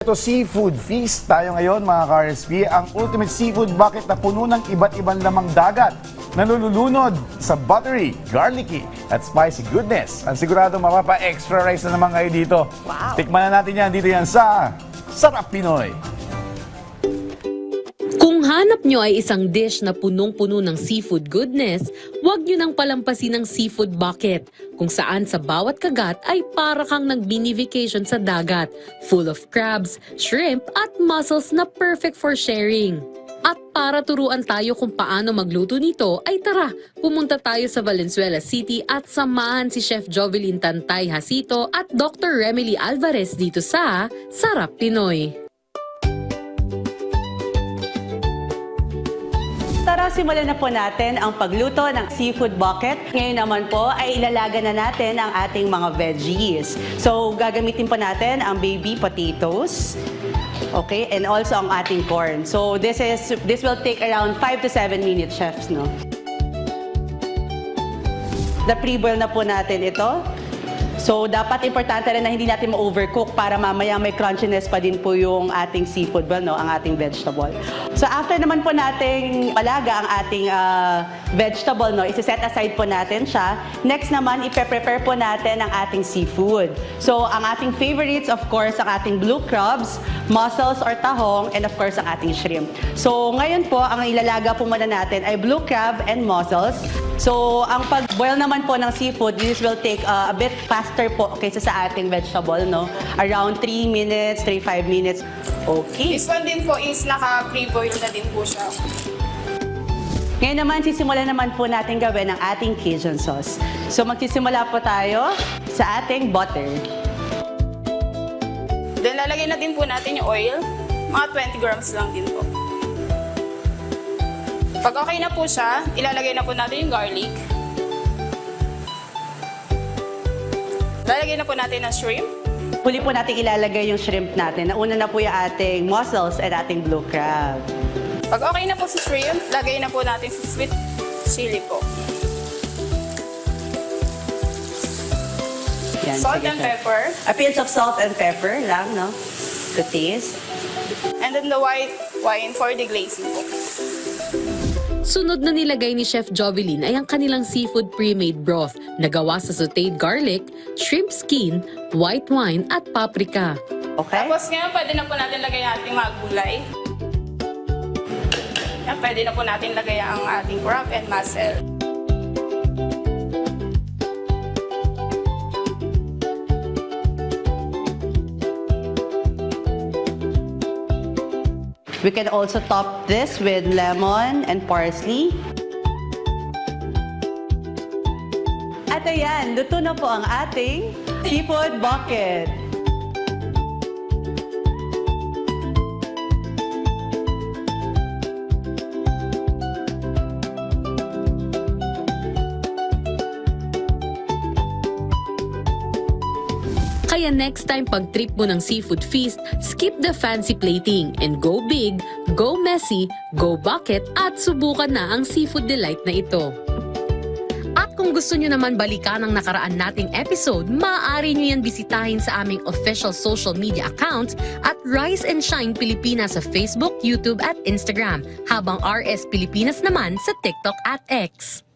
Ito seafood feast tayo ngayon mga ka-RSP, ang ultimate seafood bucket na puno ng iba't ibang lamang dagat na nalulunod sa buttery, garlicky at spicy goodness. Ang sigurado mapapa-extra rice na naman kayo dito. Wow. Tikman na natin yan dito yan sa Sarap Pinoy. Kung hanap nyo ay isang dish na punong-puno ng seafood goodness, huwag nyo nang palampasin ang seafood bucket, kung saan sa bawat kagat ay para kang nag-mini vacation sa dagat, full of crabs, shrimp at mussels na perfect for sharing. At para turuan tayo kung paano magluto nito, ay tara, pumunta tayo sa Valenzuela City at samahan si Chef Jovelyn Tantay Hasito at Dr. Remily Alvarez dito sa Sarap Pinoy. Tara, simulan na po natin ang pagluto ng seafood bucket. Ngayon naman po ay ilalaga na natin ang ating mga veggies. So, gagamitin po natin ang baby potatoes. Okay, and also ang ating corn. So, this will take around 5 to 7 minutes, chefs, no? Na-pre-boil na po natin ito. So, dapat importante rin na hindi natin ma-overcook para mamaya may crunchiness pa din po yung ating seafood, well, no, ang ating vegetable. So, after naman po nating palaga ang ating vegetable, no, isi-set aside po natin siya. Next naman, ipe-prepare po natin ang ating seafood. So, ang ating favorites, of course, ang ating blue crabs, mussels or tahong, and of course, ang ating shrimp. So, ngayon po, ang ilalaga po muna natin ay blue crab and mussels. So, ang pag-boil naman po ng seafood, this will take a bit faster po kaysa sa ating vegetable, no? Around 3 minutes, 3-5 minutes. Okay. This one din po is naka-pre-boil na din po siya. Ngayon naman, sisimulan naman po natin gawin ang ating Cajun sauce. So, magsisimula po tayo sa ating butter. Then, lalagay na din po natin yung oil. Mga 20 grams lang din po. Pag okay na po siya, ilalagay na po natin yung garlic. Lalagay na po natin ang shrimp. Huli po natin ilalagay yung shrimp natin. Nauna na po yung ating mussels at ating blue crab. Pag okay na po sa shrimp, lagay na po natin sa sweet chili po. Yan, Salt sige, and chef. pepper. A pinch of salt and pepper lang, no? To taste. And then the white wine for the glazing po. Sunod na nilagay ni Chef Jovelyn ay ang kanilang seafood pre-made broth na gawa sa sauteed garlic, shrimp skin, white wine at paprika. Okay? Tapos ngayon, pwede na po natin lagay ang ating mga gulay. Yan, pwede na po natin lagay ang ating crab and mussel. We can also top this with lemon and parsley. At ayan, luto na po ang ating seafood bucket. Kaya next time pag trip mo ng seafood feast, skip the fancy plating and go big, go messy, go bucket at subukan na ang seafood delight na ito. At kung gusto nyo naman balikan ang nakaraan nating episode, maaari nyo yan bisitahin sa aming official social media accounts at Rise and Shine Pilipinas sa Facebook, YouTube at Instagram, habang RS Pilipinas naman sa TikTok at X.